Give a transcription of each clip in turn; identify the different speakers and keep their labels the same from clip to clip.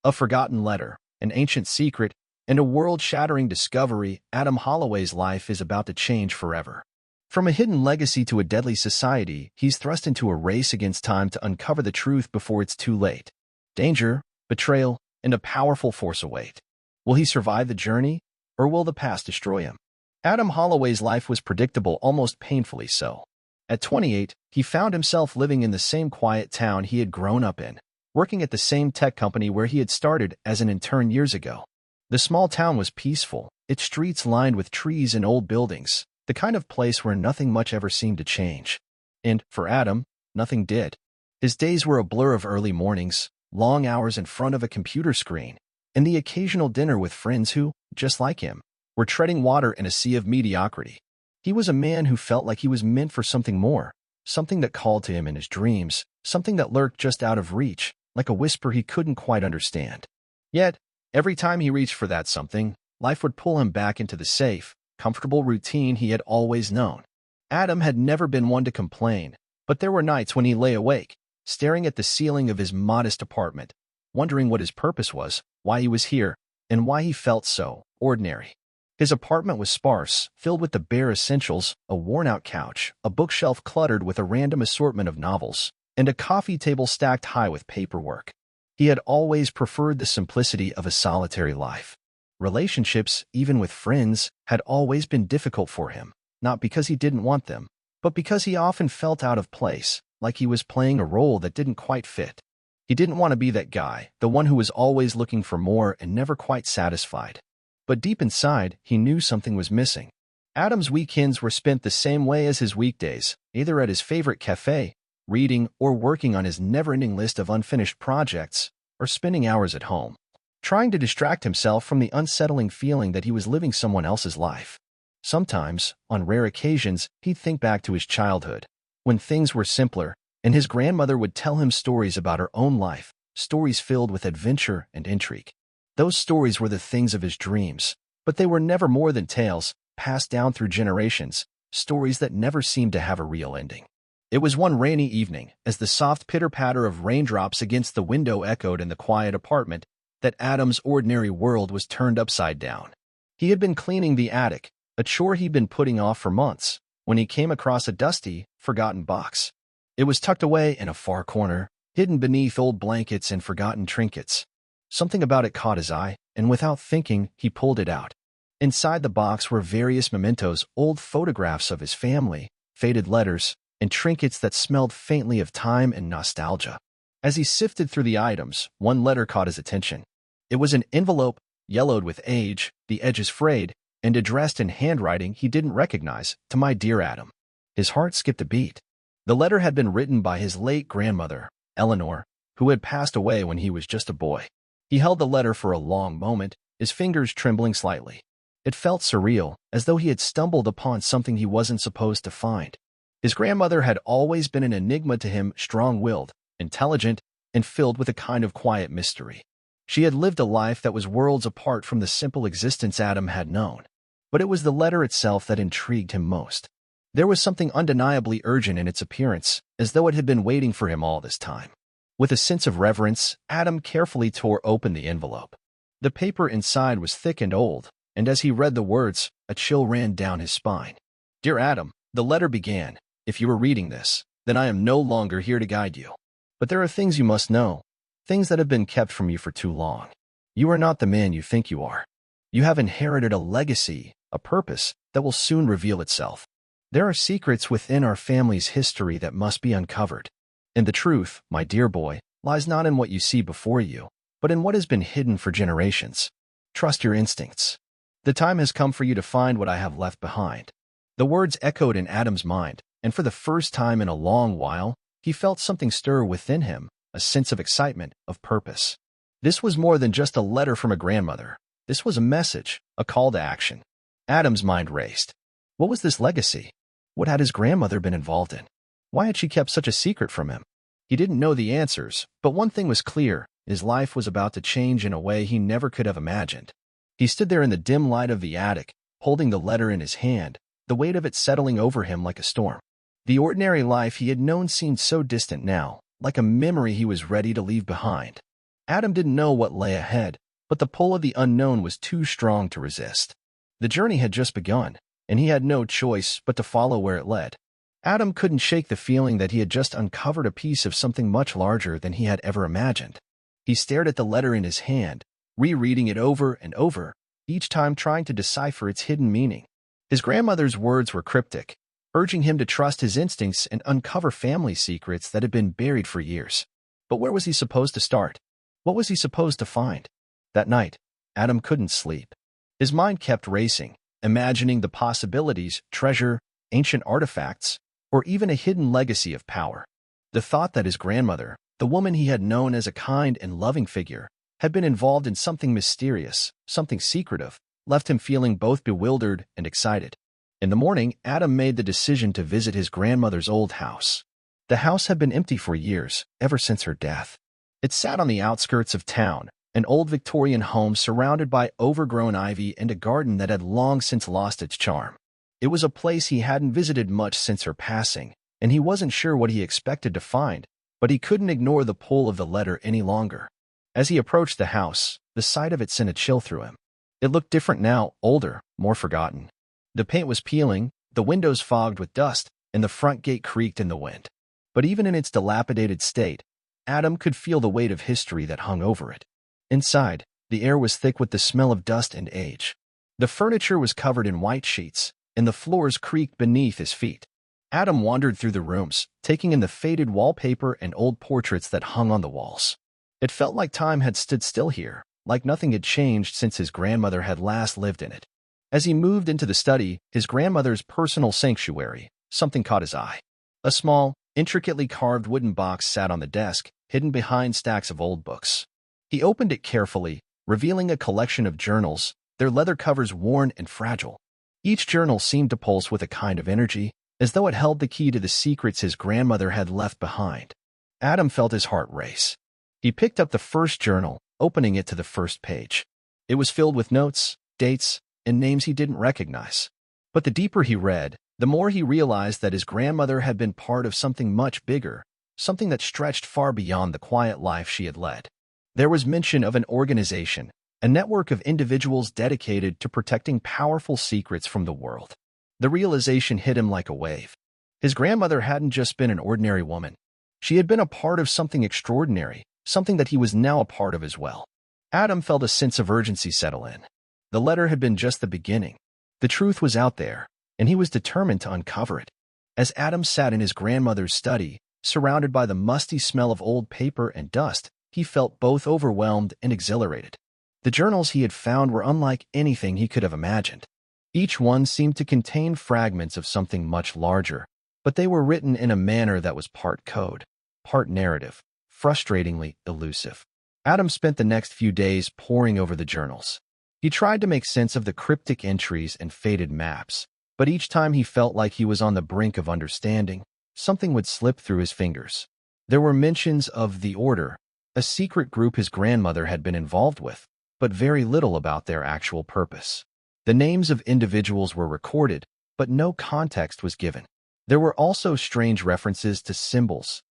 Speaker 1: A forgotten letter, an ancient secret, and a world-shattering discovery. Adam Holloway's life is about to change forever. From a hidden legacy to a deadly society, he's thrust into a race against time to uncover the truth before it's too late. Danger, betrayal, and a powerful force await. Will he survive the journey, or will the past destroy him? Adam Holloway's life was predictable, almost painfully so. At 28, he found himself living in the same quiet town he had grown up in, working at the same tech company where he had started as an intern years ago. The small town was peaceful, its streets lined with trees and old buildings, the kind of place where nothing much ever seemed to change. And, for Adam, nothing did. His days were a blur of early mornings, long hours in front of a computer screen, and the occasional dinner with friends who, just like him, were treading water in a sea of mediocrity. He was a man who felt like he was meant for something more, something that called to him in his dreams, something that lurked just out of reach, like a whisper he couldn't quite understand. Yet, every time he reached for that something, life would pull him back into the safe, comfortable routine he had always known. Adam had never been one to complain, but there were nights when he lay awake, staring at the ceiling of his modest apartment, wondering what his purpose was, why he was here, and why he felt so ordinary. His apartment was sparse, filled with the bare essentials: a worn-out couch, a bookshelf cluttered with a random assortment of novels, and a coffee table stacked high with paperwork. He had always preferred the simplicity of a solitary life. Relationships, even with friends, had always been difficult for him, not because he didn't want them, but because he often felt out of place, like he was playing a role that didn't quite fit. He didn't want to be that guy, the one who was always looking for more and never quite satisfied. But deep inside, he knew something was missing. Adam's weekends were spent the same way as his weekdays, either at his favorite cafe, reading or working on his never-ending list of unfinished projects, or spending hours at home, trying to distract himself from the unsettling feeling that he was living someone else's life. Sometimes, on rare occasions, he'd think back to his childhood, when things were simpler, and his grandmother would tell him stories about her own life, stories filled with adventure and intrigue. Those stories were the things of his dreams, but they were never more than tales, passed down through generations, stories that never seemed to have a real ending. It was one rainy evening, as the soft pitter-patter of raindrops against the window echoed in the quiet apartment, that Adam's ordinary world was turned upside down. He had been cleaning the attic, a chore he'd been putting off for months, when he came across a dusty, forgotten box. It was tucked away in a far corner, hidden beneath old blankets and forgotten trinkets. Something about it caught his eye, and without thinking, he pulled it out. Inside the box were various mementos, old photographs of his family, faded letters, and trinkets that smelled faintly of time and nostalgia. As he sifted through the items, one letter caught his attention. It was an envelope, yellowed with age, the edges frayed, and addressed in handwriting he didn't recognize, "To my dear Adam." His heart skipped a beat. The letter had been written by his late grandmother, Eleanor, who had passed away when he was just a boy. He held the letter for a long moment, his fingers trembling slightly. It felt surreal, as though he had stumbled upon something he wasn't supposed to find. His grandmother had always been an enigma to him, strong-willed, intelligent, and filled with a kind of quiet mystery. She had lived a life that was worlds apart from the simple existence Adam had known. But it was the letter itself that intrigued him most. There was something undeniably urgent in its appearance, as though it had been waiting for him all this time. With a sense of reverence, Adam carefully tore open the envelope. The paper inside was thick and old, and as he read the words, a chill ran down his spine. "Dear Adam," the letter began, "if you are reading this, then I am no longer here to guide you. But there are things you must know, things that have been kept from you for too long. You are not the man you think you are. You have inherited a legacy, a purpose, that will soon reveal itself. There are secrets within our family's history that must be uncovered. And the truth, my dear boy, lies not in what you see before you, but in what has been hidden for generations. Trust your instincts. The time has come for you to find what I have left behind." The words echoed in Adam's mind, and for the first time in a long while, he felt something stir within him, a sense of excitement, of purpose. This was more than just a letter from a grandmother. This was a message, a call to action. Adam's mind raced. What was this legacy? What had his grandmother been involved in? Why had she kept such a secret from him? He didn't know the answers, but one thing was clear: his life was about to change in a way he never could have imagined. He stood there in the dim light of the attic, holding the letter in his hand, the weight of it settling over him like a storm. The ordinary life he had known seemed so distant now, like a memory he was ready to leave behind. Adam didn't know what lay ahead, but the pull of the unknown was too strong to resist. The journey had just begun, and he had no choice but to follow where it led. Adam couldn't shake the feeling that he had just uncovered a piece of something much larger than he had ever imagined. He stared at the letter in his hand, rereading it over and over, each time trying to decipher its hidden meaning. His grandmother's words were cryptic, urging him to trust his instincts and uncover family secrets that had been buried for years. But where was he supposed to start? What was he supposed to find? That night, Adam couldn't sleep. His mind kept racing, imagining the possibilities, treasure, ancient artifacts, or even a hidden legacy of power. The thought that his grandmother, the woman he had known as a kind and loving figure, had been involved in something mysterious, something secretive, left him feeling both bewildered and excited. In the morning, Adam made the decision to visit his grandmother's old house. The house had been empty for years, ever since her death. It sat on the outskirts of town, an old Victorian home surrounded by overgrown ivy and a garden that had long since lost its charm. It was a place he hadn't visited much since her passing, and he wasn't sure what he expected to find, but he couldn't ignore the pull of the letter any longer. As he approached the house, the sight of it sent a chill through him. It looked different now, older, more forgotten. The paint was peeling, the windows fogged with dust, and the front gate creaked in the wind. But even in its dilapidated state, Adam could feel the weight of history that hung over it. Inside, the air was thick with the smell of dust and age. The furniture was covered in white sheets, and the floors creaked beneath his feet. Adam wandered through the rooms, taking in the faded wallpaper and old portraits that hung on the walls. It felt like time had stood still here, like nothing had changed since his grandmother had last lived in it. As he moved into the study, his grandmother's personal sanctuary, something caught his eye. A small, intricately carved wooden box sat on the desk, hidden behind stacks of old books. He opened it carefully, revealing a collection of journals, their leather covers worn and fragile. Each journal seemed to pulse with a kind of energy, as though it held the key to the secrets his grandmother had left behind. Adam felt his heart race. He picked up the first journal, opening it to the first page. It was filled with notes, dates, and names he didn't recognize. But the deeper he read, the more he realized that his grandmother had been part of something much bigger, something that stretched far beyond the quiet life she had led. There was mention of an organization, a network of individuals dedicated to protecting powerful secrets from the world. The realization hit him like a wave. His grandmother hadn't just been an ordinary woman. She had been a part of something extraordinary, something that he was now a part of as well. Adam felt a sense of urgency settle in. The letter had been just the beginning. The truth was out there, and he was determined to uncover it. As Adam sat in his grandmother's study, surrounded by the musty smell of old paper and dust, he felt both overwhelmed and exhilarated. The journals he had found were unlike anything he could have imagined. Each one seemed to contain fragments of something much larger, but they were written in a manner that was part code, part narrative, frustratingly elusive. Adam spent the next few days poring over the journals. He tried to make sense of the cryptic entries and faded maps, but each time he felt like he was on the brink of understanding, something would slip through his fingers. There were mentions of the Order, a secret group his grandmother had been involved with, but very little about their actual purpose. The names of individuals were recorded, but no context was given. There were also strange references to symbols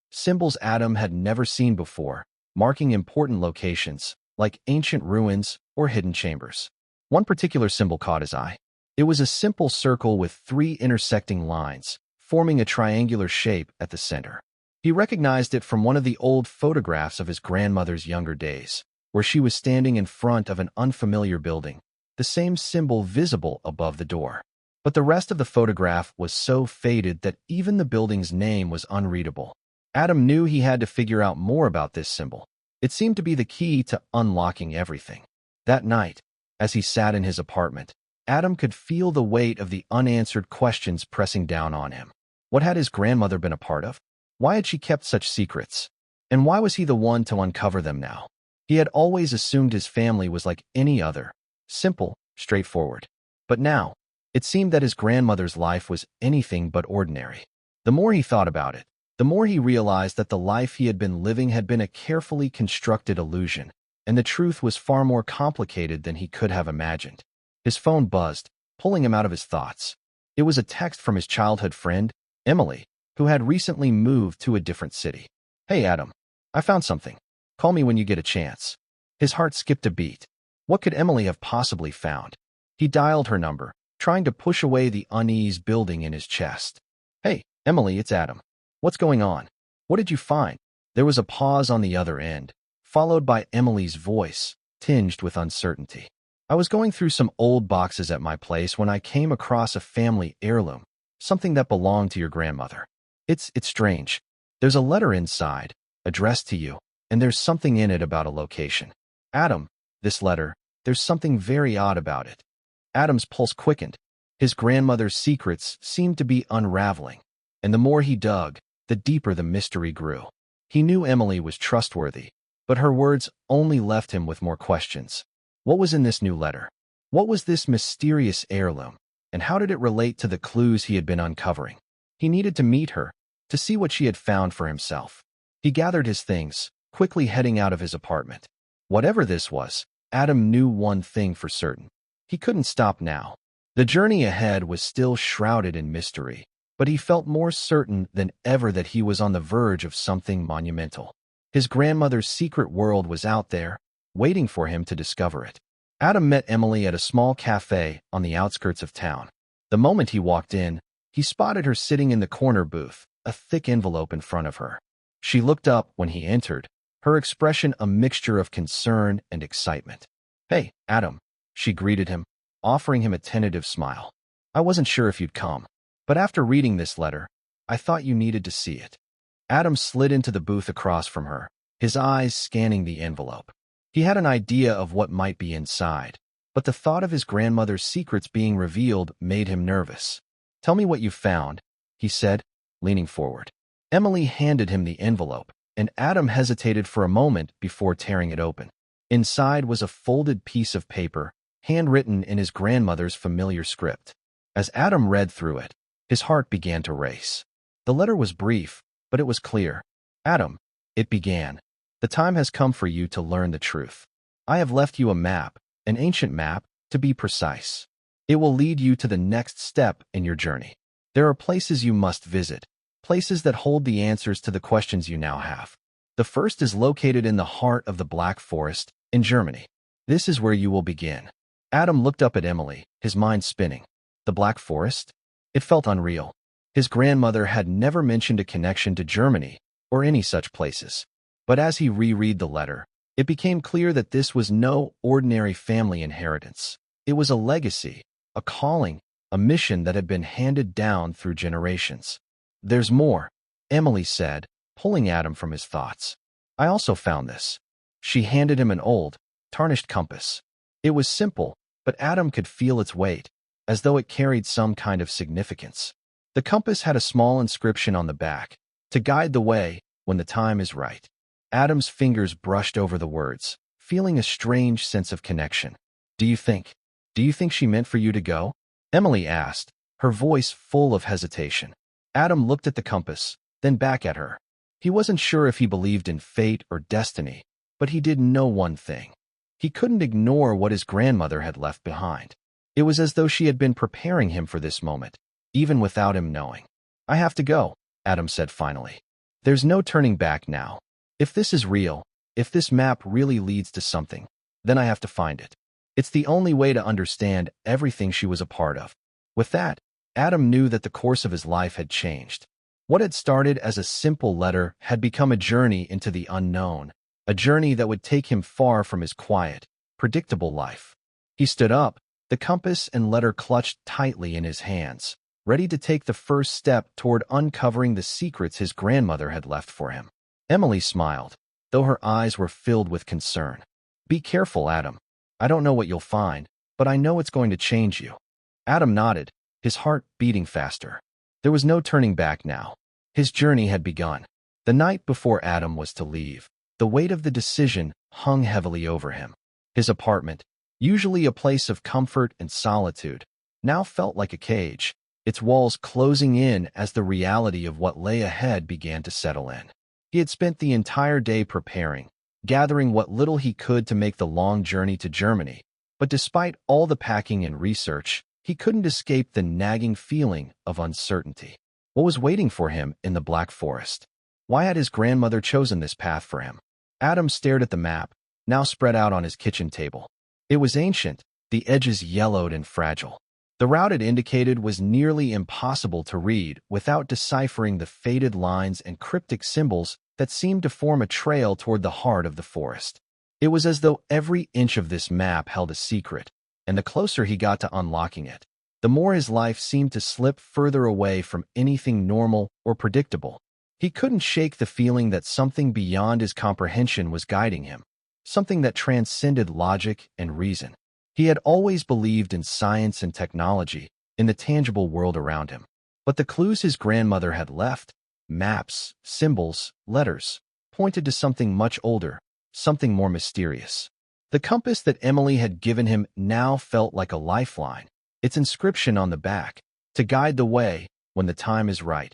Speaker 1: Adam had never seen before, marking important locations, like ancient ruins or hidden chambers. One particular symbol caught his eye. It was a simple circle with 3 intersecting lines, forming a triangular shape at the center. He recognized it from one of the old photographs of his grandmother's younger days, where she was standing in front of an unfamiliar building, the same symbol visible above the door. But the rest of the photograph was so faded that even the building's name was unreadable. Adam knew he had to figure out more about this symbol. It seemed to be the key to unlocking everything. That night, as he sat in his apartment, Adam could feel the weight of the unanswered questions pressing down on him. What had his grandmother been a part of? Why had she kept such secrets? And why was he the one to uncover them now? He had always assumed his family was like any other, simple, straightforward. But now, it seemed that his grandmother's life was anything but ordinary. The more he thought about it, the more he realized that the life he had been living had been a carefully constructed illusion, and the truth was far more complicated than he could have imagined. His phone buzzed, pulling him out of his thoughts. It was a text from his childhood friend, Emily, who had recently moved to a different city. "Hey Adam, I found something." Call me when you get a chance. His heart skipped a beat. What could Emily have possibly found? He dialed her number, trying to push away the unease building in his chest. Hey, Emily, it's Adam. What's going on? What did you find? There was a pause on the other end, followed by Emily's voice, tinged with uncertainty. I was going through some old boxes at my place when I came across a family heirloom, something that belonged to your grandmother. It's strange. There's a letter inside, addressed to you, and there's something in it about a location. Adam, this letter, there's something very odd about it. Adam's pulse quickened. His grandmother's secrets seemed to be unraveling, and the more he dug, the deeper the mystery grew. He knew Emily was trustworthy, but her words only left him with more questions. What was in this new letter? What was this mysterious heirloom, and how did it relate to the clues he had been uncovering? He needed to meet her, to see what she had found for himself. He gathered his things, quickly heading out of his apartment. Whatever this was, Adam knew one thing for certain. He couldn't stop now. The journey ahead was still shrouded in mystery, but he felt more certain than ever that he was on the verge of something monumental. His grandmother's secret world was out there, waiting for him to discover it. Adam met Emily at a small cafe on the outskirts of town. The moment he walked in, he spotted her sitting in the corner booth, a thick envelope in front of her. She looked up when he entered, her expression a mixture of concern and excitement. "Hey, Adam," she greeted him, offering him a tentative smile. "I wasn't sure if you'd come, but after reading this letter, I thought you needed to see it." Adam slid into the booth across from her, his eyes scanning the envelope. He had an idea of what might be inside, but the thought of his grandmother's secrets being revealed made him nervous. "Tell me what you found," he said, leaning forward. Emily handed him the envelope, and Adam hesitated for a moment before tearing it open. Inside was a folded piece of paper, handwritten in his grandmother's familiar script. As Adam read through it, his heart began to race. The letter was brief, but it was clear. "Adam," it began, "the time has come for you to learn the truth. I have left you a map, an ancient map, to be precise. It will lead you to the next step in your journey. There are places you must visit, places that hold the answers to the questions you now have. The first is located in the heart of the Black Forest, in Germany. This is where you will begin." Adam looked up at Emily, his mind spinning. The Black Forest? It felt unreal. His grandmother had never mentioned a connection to Germany, or any such places. But as he reread the letter, it became clear that this was no ordinary family inheritance. It was a legacy, a calling, a mission that had been handed down through generations. "There's more," Emily said, pulling Adam from his thoughts. "I also found this." She handed him an old, tarnished compass. It was simple, but Adam could feel its weight, as though it carried some kind of significance. The compass had a small inscription on the back, "To guide the way when the time is right." Adam's fingers brushed over the words, feeling a strange sense of connection. Do you think she meant for you to go?" Emily asked, her voice full of hesitation. Adam looked at the compass, then back at her. He wasn't sure if he believed in fate or destiny, but he did know one thing. He couldn't ignore what his grandmother had left behind. It was as though she had been preparing him for this moment, even without him knowing. "I have to go," Adam said finally. "There's no turning back now. If this is real, if this map really leads to something, then I have to find it. It's the only way to understand everything she was a part of." With that, Adam knew that the course of his life had changed. What had started as a simple letter had become a journey into the unknown, a journey that would take him far from his quiet, predictable life. He stood up, the compass and letter clutched tightly in his hands, ready to take the first step toward uncovering the secrets his grandmother had left for him. Emily smiled, though her eyes were filled with concern. "Be careful, Adam. I don't know what you'll find, but I know it's going to change you." Adam nodded, his heart beating faster. There was no turning back now. His journey had begun. The night before Adam was to leave, the weight of the decision hung heavily over him. His apartment, usually a place of comfort and solitude, now felt like a cage, its walls closing in as the reality of what lay ahead began to settle in. He had spent the entire day preparing, gathering what little he could to make the long journey to Germany, but despite all the packing and research, he couldn't escape the nagging feeling of uncertainty. What was waiting for him in the Black Forest? Why had his grandmother chosen this path for him? Adam stared at the map, now spread out on his kitchen table. It was ancient, the edges yellowed and fragile. The route it indicated was nearly impossible to read without deciphering the faded lines and cryptic symbols that seemed to form a trail toward the heart of the forest. It was as though every inch of this map held a secret, and the closer he got to unlocking it, the more his life seemed to slip further away from anything normal or predictable. He couldn't shake the feeling that something beyond his comprehension was guiding him, something that transcended logic and reason. He had always believed in science and technology, in the tangible world around him. But the clues his grandmother had left, maps, symbols, letters, pointed to something much older, something more mysterious. The compass that Emily had given him now felt like a lifeline, its inscription on the back, to guide the way when the time is right.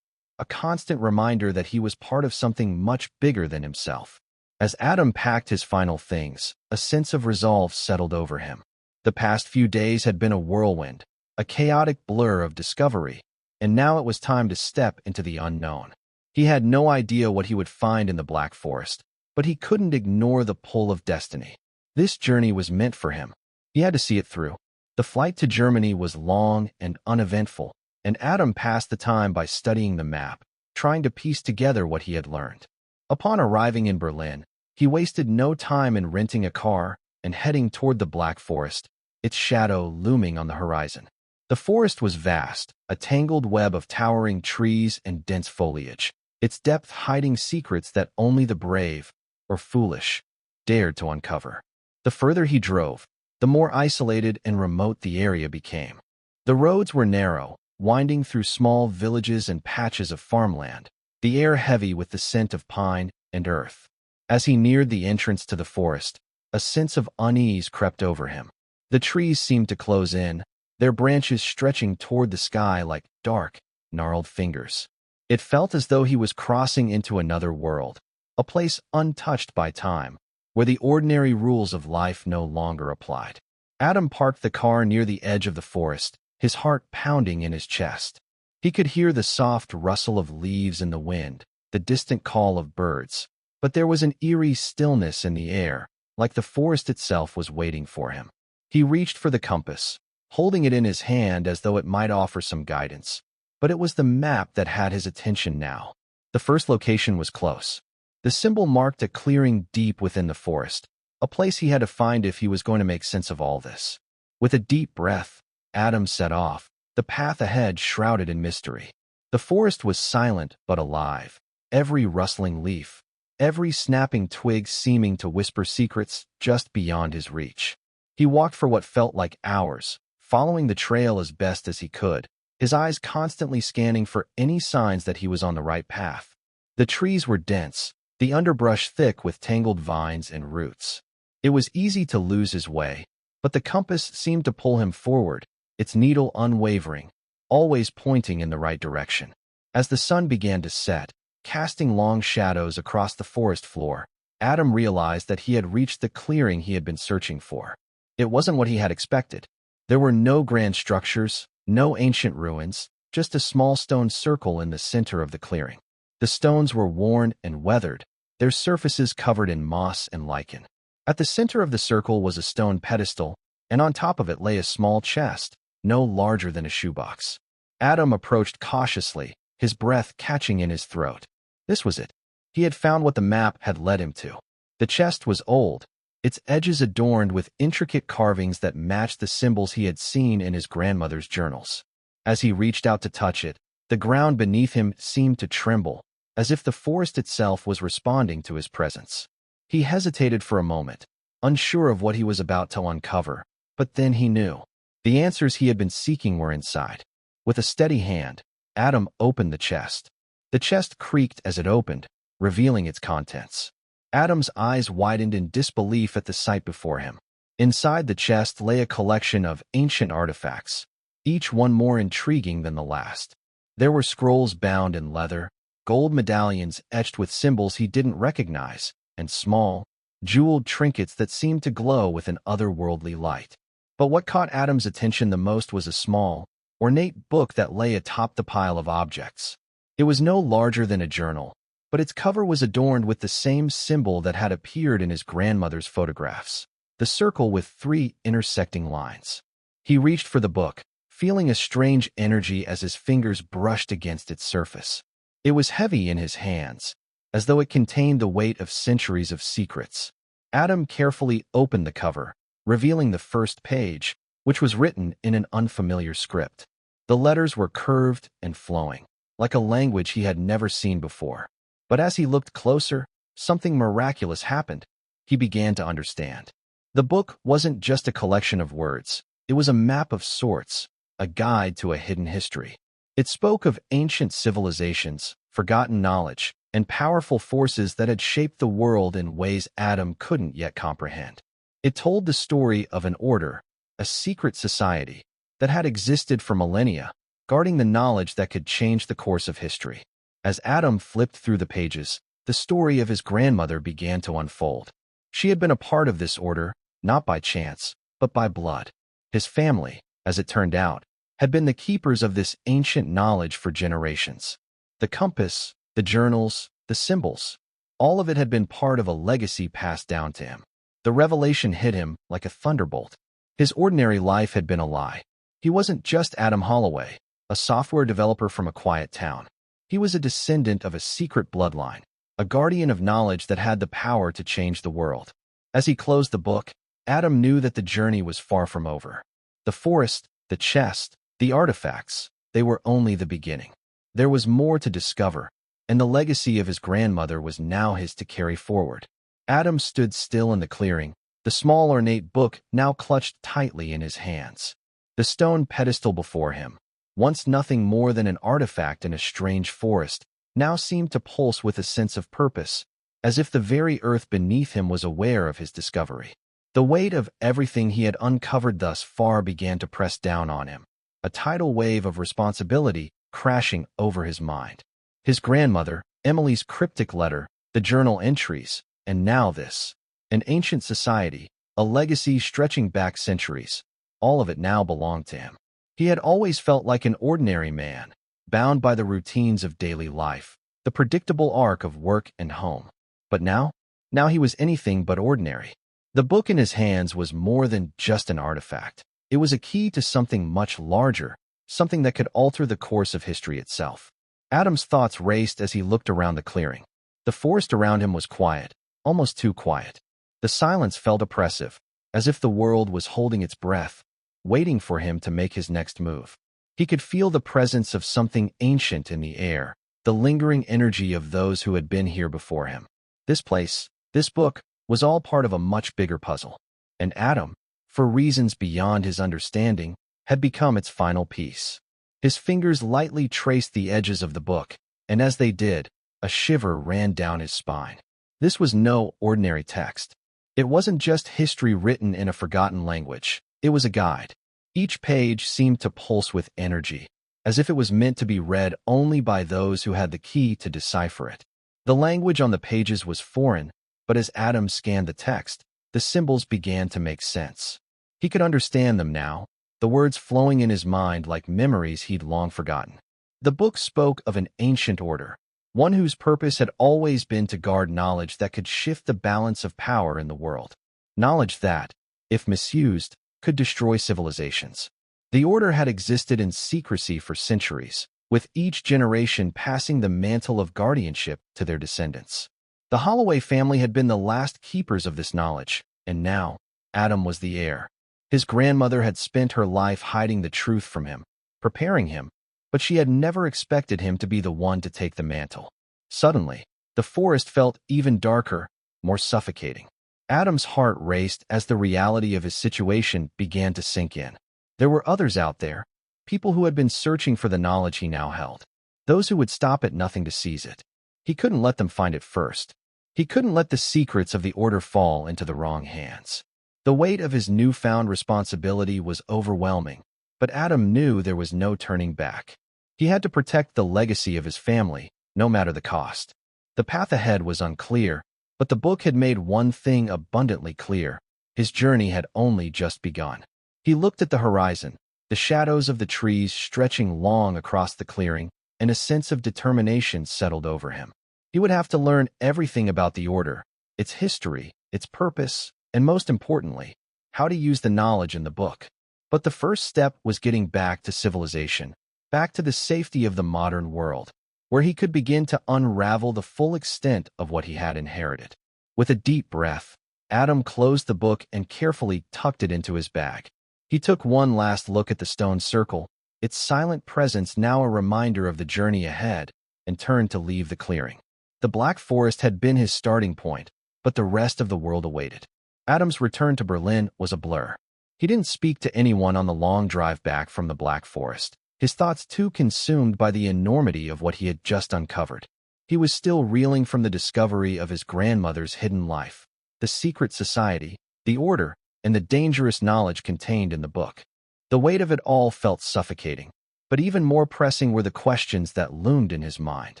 Speaker 1: A constant reminder that he was part of something much bigger than himself. As Adam packed his final things, a sense of resolve settled over him. The past few days had been a whirlwind, a chaotic blur of discovery, and now it was time to step into the unknown. He had no idea what he would find in the Black Forest, but he couldn't ignore the pull of destiny. This journey was meant for him. He had to see it through. The flight to Germany was long and uneventful, and Adam passed the time by studying the map, trying to piece together what he had learned. Upon arriving in Berlin, he wasted no time in renting a car and heading toward the Black Forest, its shadow looming on the horizon. The forest was vast, a tangled web of towering trees and dense foliage, its depth hiding secrets that only the brave, or foolish, dared to uncover. The further he drove, the more isolated and remote the area became. The roads were narrow, winding through small villages and patches of farmland, the air heavy with the scent of pine and earth. As he neared the entrance to the forest, a sense of unease crept over him. The trees seemed to close in, their branches stretching toward the sky like dark, gnarled fingers. It felt as though he was crossing into another world, a place untouched by time, where the ordinary rules of life no longer applied. Adam parked the car near the edge of the forest, his heart pounding in his chest. He could hear the soft rustle of leaves in the wind, the distant call of birds, but there was an eerie stillness in the air, like the forest itself was waiting for him. He reached for the compass, holding it in his hand as though it might offer some guidance. But it was the map that had his attention now. The first location was close. The symbol marked a clearing deep within the forest, a place he had to find if he was going to make sense of all this. With a deep breath, Adam set off, the path ahead shrouded in mystery. The forest was silent but alive, every rustling leaf, every snapping twig seeming to whisper secrets just beyond his reach. He walked for what felt like hours, following the trail as best as he could, his eyes constantly scanning for any signs that he was on the right path. The trees were dense, the underbrush thick with tangled vines and roots. It was easy to lose his way, but the compass seemed to pull him forward, its needle unwavering, always pointing in the right direction. As the sun began to set, casting long shadows across the forest floor, Adam realized that he had reached the clearing he had been searching for. It wasn't what he had expected. There were no grand structures, no ancient ruins, just a small stone circle in the center of the clearing. The stones were worn and weathered, their surfaces covered in moss and lichen. At the center of the circle was a stone pedestal, and on top of it lay a small chest, no larger than a shoebox. Adam approached cautiously, his breath catching in his throat. This was it. He had found what the map had led him to. The chest was old, its edges adorned with intricate carvings that matched the symbols he had seen in his grandmother's journals. As he reached out to touch it, the ground beneath him seemed to tremble, as if the forest itself was responding to his presence. He hesitated for a moment, unsure of what he was about to uncover, but then he knew. The answers he had been seeking were inside. With a steady hand, Adam opened the chest. The chest creaked as it opened, revealing its contents. Adam's eyes widened in disbelief at the sight before him. Inside the chest lay a collection of ancient artifacts, each one more intriguing than the last. There were scrolls bound in leather, gold medallions etched with symbols he didn't recognize, and small, jeweled trinkets that seemed to glow with an otherworldly light. But what caught Adam's attention the most was a small, ornate book that lay atop the pile of objects. It was no larger than a journal, but its cover was adorned with the same symbol that had appeared in his grandmother's photographs, the circle with 3 intersecting lines. He reached for the book, feeling a strange energy as his fingers brushed against its surface. It was heavy in his hands, as though it contained the weight of centuries of secrets. Adam carefully opened the cover, revealing the first page, which was written in an unfamiliar script. The letters were curved and flowing, like a language he had never seen before. But as he looked closer, something miraculous happened. He began to understand. The book wasn't just a collection of words. It was a map of sorts, a guide to a hidden history. It spoke of ancient civilizations, forgotten knowledge, and powerful forces that had shaped the world in ways Adam couldn't yet comprehend. It told the story of an order, a secret society, that had existed for millennia, guarding the knowledge that could change the course of history. As Adam flipped through the pages, the story of his grandmother began to unfold. She had been a part of this order, not by chance, but by blood. His family, as it turned out, had been the keepers of this ancient knowledge for generations. The compass, the journals, the symbols, all of it had been part of a legacy passed down to him. The revelation hit him like a thunderbolt. His ordinary life had been a lie. He wasn't just Adam Holloway, a software developer from a quiet town. He was a descendant of a secret bloodline, a guardian of knowledge that had the power to change the world. As he closed the book, Adam knew that the journey was far from over. The forest, the chest, the artifacts, they were only the beginning. There was more to discover, and the legacy of his grandmother was now his to carry forward. Adam stood still in the clearing, the small ornate book now clutched tightly in his hands. The stone pedestal before him, once nothing more than an artifact in a strange forest, now seemed to pulse with a sense of purpose, as if the very earth beneath him was aware of his discovery. The weight of everything he had uncovered thus far began to press down on him, a tidal wave of responsibility crashing over his mind. His grandmother, Emily's cryptic letter, the journal entries, and now this. An ancient society, a legacy stretching back centuries. All of it now belonged to him. He had always felt like an ordinary man, bound by the routines of daily life, the predictable arc of work and home. But now he was anything but ordinary. The book in his hands was more than just an artifact. It was a key to something much larger, something that could alter the course of history itself. Adam's thoughts raced as he looked around the clearing. The forest around him was quiet, almost too quiet. The silence felt oppressive, as if the world was holding its breath, waiting for him to make his next move. He could feel the presence of something ancient in the air, the lingering energy of those who had been here before him. This place, this book, was all part of a much bigger puzzle. And Adam, for reasons beyond his understanding, had become its final piece. His fingers lightly traced the edges of the book, and as they did, a shiver ran down his spine. This was no ordinary text. It wasn't just history written in a forgotten language. It was a guide. Each page seemed to pulse with energy, as if it was meant to be read only by those who had the key to decipher it. The language on the pages was foreign, but as Adam scanned the text, the symbols began to make sense. He could understand them now, the words flowing in his mind like memories he'd long forgotten. The book spoke of an ancient order, one whose purpose had always been to guard knowledge that could shift the balance of power in the world. Knowledge that, if misused, could destroy civilizations. The order had existed in secrecy for centuries, with each generation passing the mantle of guardianship to their descendants. The Holloway family had been the last keepers of this knowledge, and now, Adam was the heir. His grandmother had spent her life hiding the truth from him, preparing him, but she had never expected him to be the one to take the mantle. Suddenly, the forest felt even darker, more suffocating. Adam's heart raced as the reality of his situation began to sink in. There were others out there, people who had been searching for the knowledge he now held, those who would stop at nothing to seize it. He couldn't let them find it first. He couldn't let the secrets of the order fall into the wrong hands. The weight of his newfound responsibility was overwhelming, but Adam knew there was no turning back. He had to protect the legacy of his family, no matter the cost. The path ahead was unclear, but the book had made one thing abundantly clear. His journey had only just begun. He looked at the horizon, the shadows of the trees stretching long across the clearing, and a sense of determination settled over him. He would have to learn everything about the Order, its history, its purpose, and most importantly, how to use the knowledge in the book. But the first step was getting back to civilization, back to the safety of the modern world, where he could begin to unravel the full extent of what he had inherited. With a deep breath, Adam closed the book and carefully tucked it into his bag. He took one last look at the stone circle, its silent presence now a reminder of the journey ahead, and turned to leave the clearing. The Black Forest had been his starting point, but the rest of the world awaited. Adam's return to Berlin was a blur. He didn't speak to anyone on the long drive back from the Black Forest, his thoughts too consumed by the enormity of what he had just uncovered. He was still reeling from the discovery of his grandmother's hidden life, the secret society, the Order, and the dangerous knowledge contained in the book. The weight of it all felt suffocating, but even more pressing were the questions that loomed in his mind.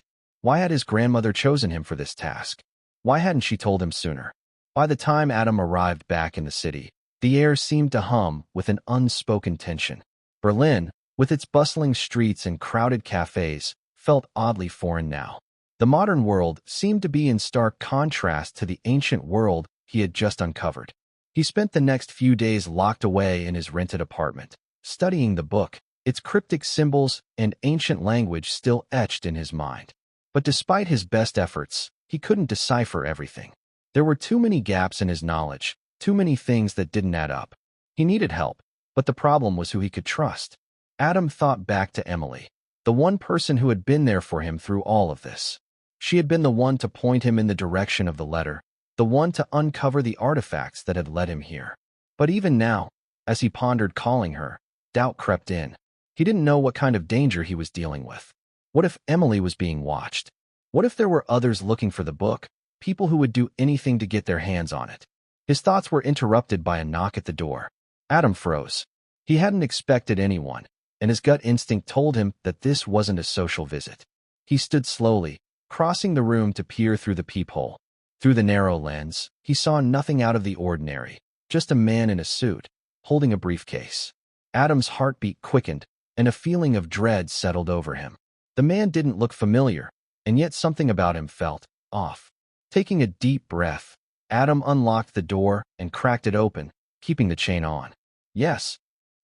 Speaker 1: Why had his grandmother chosen him for this task? Why hadn't she told him sooner? By the time Adam arrived back in the city, the air seemed to hum with an unspoken tension. Berlin, with its bustling streets and crowded cafes, felt oddly foreign now. The modern world seemed to be in stark contrast to the ancient world he had just uncovered. He spent the next few days locked away in his rented apartment, studying the book, its cryptic symbols and ancient language still etched in his mind. But despite his best efforts, he couldn't decipher everything. There were too many gaps in his knowledge, too many things that didn't add up. He needed help, but the problem was who he could trust. Adam thought back to Emily, the one person who had been there for him through all of this. She had been the one to point him in the direction of the letter, the one to uncover the artifacts that had led him here. But even now, as he pondered calling her, doubt crept in. He didn't know what kind of danger he was dealing with. What if Emily was being watched? What if there were others looking for the book, people who would do anything to get their hands on it? His thoughts were interrupted by a knock at the door. Adam froze. He hadn't expected anyone, and his gut instinct told him that this wasn't a social visit. He stood slowly, crossing the room to peer through the peephole. Through the narrow lens, he saw nothing out of the ordinary, just a man in a suit, holding a briefcase. Adam's heartbeat quickened, and a feeling of dread settled over him. The man didn't look familiar, and yet something about him felt off. Taking a deep breath, Adam unlocked the door and cracked it open, keeping the chain on. "Yes?"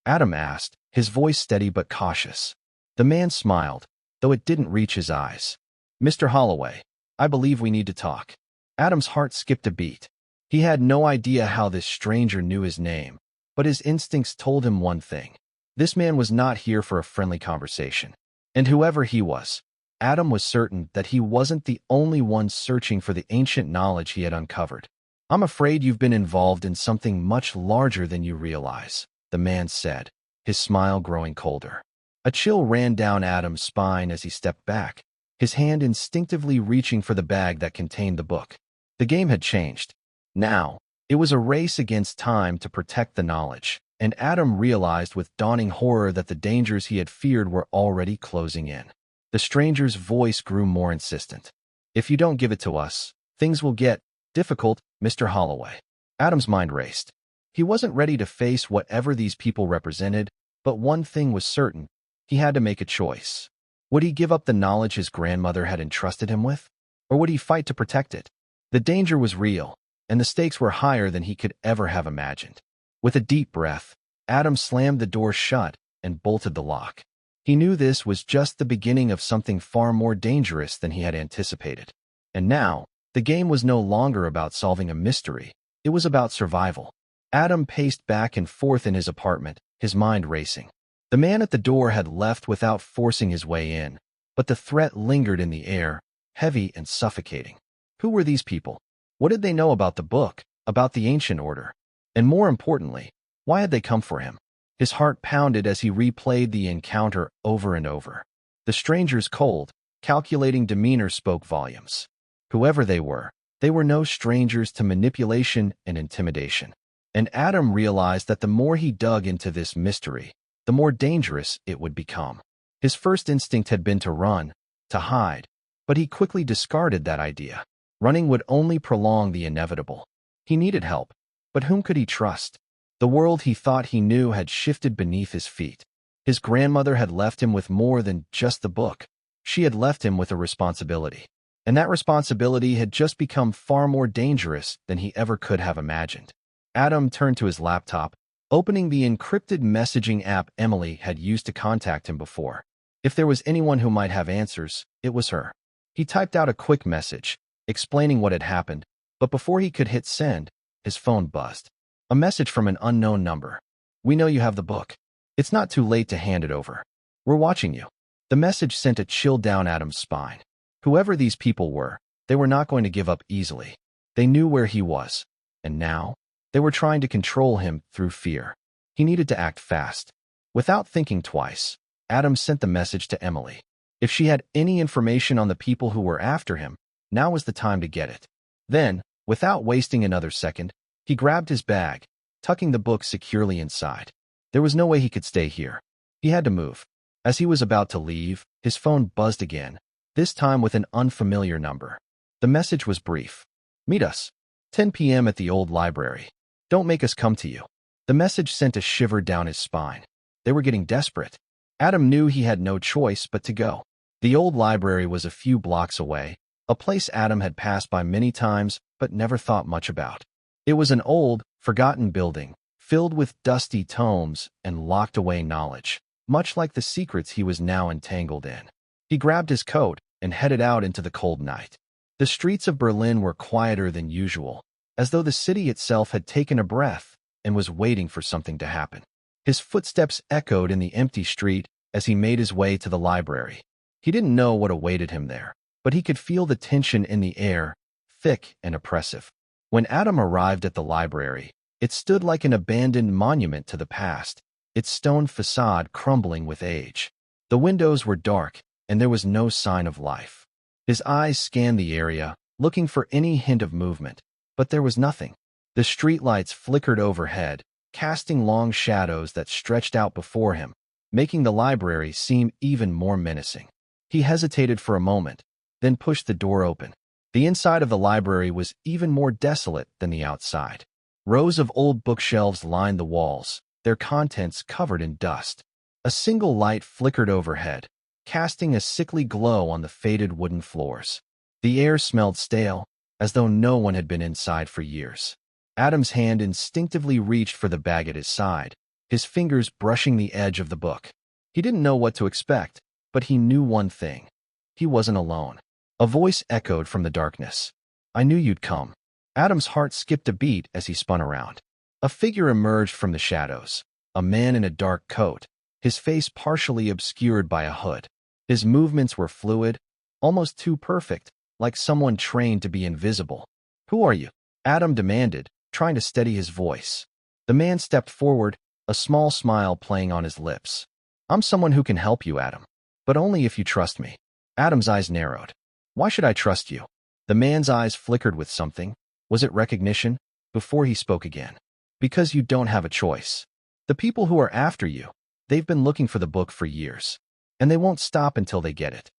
Speaker 1: Adam asked, his voice steady but cautious. The man smiled, though it didn't reach his eyes. "Mr. Holloway, I believe we need to talk." Adam's heart skipped a beat. He had no idea how this stranger knew his name, but his instincts told him one thing. This man was not here for a friendly conversation. And whoever he was, Adam was certain that he wasn't the only one searching for the ancient knowledge he had uncovered. "I'm afraid you've been involved in something much larger than you realize," the man said, his smile growing colder. A chill ran down Adam's spine as he stepped back, his hand instinctively reaching for the bag that contained the book. The game had changed. Now, it was a race against time to protect the knowledge, and Adam realized with dawning horror that the dangers he had feared were already closing in. The stranger's voice grew more insistent. "If you don't give it to us, things will get difficult, Mr. Holloway." Adam's mind raced. He wasn't ready to face whatever these people represented, but one thing was certain. He had to make a choice. Would he give up the knowledge his grandmother had entrusted him with? Or would he fight to protect it? The danger was real, and the stakes were higher than he could ever have imagined. With a deep breath, Adam slammed the door shut and bolted the lock. He knew this was just the beginning of something far more dangerous than he had anticipated. And now, the game was no longer about solving a mystery. It was about survival. Adam paced back and forth in his apartment, his mind racing. The man at the door had left without forcing his way in, but the threat lingered in the air, heavy and suffocating. Who were these people? What did they know about the book, about the ancient order? And more importantly, why had they come for him? His heart pounded as he replayed the encounter over and over. The stranger's cold, calculating demeanor spoke volumes. Whoever they were no strangers to manipulation and intimidation. And Adam realized that the more he dug into this mystery, the more dangerous it would become. His first instinct had been to run, to hide, but he quickly discarded that idea. Running would only prolong the inevitable. He needed help, but whom could he trust? The world he thought he knew had shifted beneath his feet. His grandmother had left him with more than just the book. She had left him with a responsibility. And that responsibility had just become far more dangerous than he ever could have imagined. Adam turned to his laptop, opening the encrypted messaging app Emily had used to contact him before. If there was anyone who might have answers, it was her. He typed out a quick message, explaining what had happened, but before he could hit send, his phone buzzed. A message from an unknown number. "We know you have the book. It's not too late to hand it over. We're watching you." The message sent a chill down Adam's spine. Whoever these people were, they were not going to give up easily. They knew where he was, and now, they were trying to control him through fear. He needed to act fast. Without thinking twice, Adam sent the message to Emily. If she had any information on the people who were after him, now was the time to get it. Then, without wasting another second, he grabbed his bag, tucking the book securely inside. There was no way he could stay here. He had to move. As he was about to leave, his phone buzzed again, this time with an unfamiliar number. The message was brief. "Meet us. 10 p.m. at the old library. Don't make us come to you." The message sent a shiver down his spine. They were getting desperate. Adam knew he had no choice but to go. The old library was a few blocks away, a place Adam had passed by many times but never thought much about. It was an old, forgotten building, filled with dusty tomes and locked-away knowledge, much like the secrets he was now entangled in. He grabbed his coat and headed out into the cold night. The streets of Berlin were quieter than usual, as though the city itself had taken a breath and was waiting for something to happen. His footsteps echoed in the empty street as he made his way to the library. He didn't know what awaited him there, but he could feel the tension in the air, thick and oppressive. When Adam arrived at the library, it stood like an abandoned monument to the past, its stone facade crumbling with age. The windows were dark, and there was no sign of life. His eyes scanned the area, looking for any hint of movement, but there was nothing. The streetlights flickered overhead, casting long shadows that stretched out before him, making the library seem even more menacing. He hesitated for a moment, then pushed the door open. The inside of the library was even more desolate than the outside. Rows of old bookshelves lined the walls, their contents covered in dust. A single light flickered overhead, casting a sickly glow on the faded wooden floors. The air smelled stale, as though no one had been inside for years. Adam's hand instinctively reached for the bag at his side, his fingers brushing the edge of the book. He didn't know what to expect, but he knew one thing. He wasn't alone. A voice echoed from the darkness. "I knew you'd come." Adam's heart skipped a beat as he spun around. A figure emerged from the shadows, a man in a dark coat, his face partially obscured by a hood. His movements were fluid, almost too perfect, like someone trained to be invisible. "Who are you?" Adam demanded, trying to steady his voice. The man stepped forward, a small smile playing on his lips. "I'm someone who can help you, Adam, but only if you trust me." Adam's eyes narrowed. "Why should I trust you?" The man's eyes flickered with something. Was it recognition? Before he spoke again. "Because you don't have a choice. The people who are after you, they've been looking for the book for years, and they won't stop until they get it."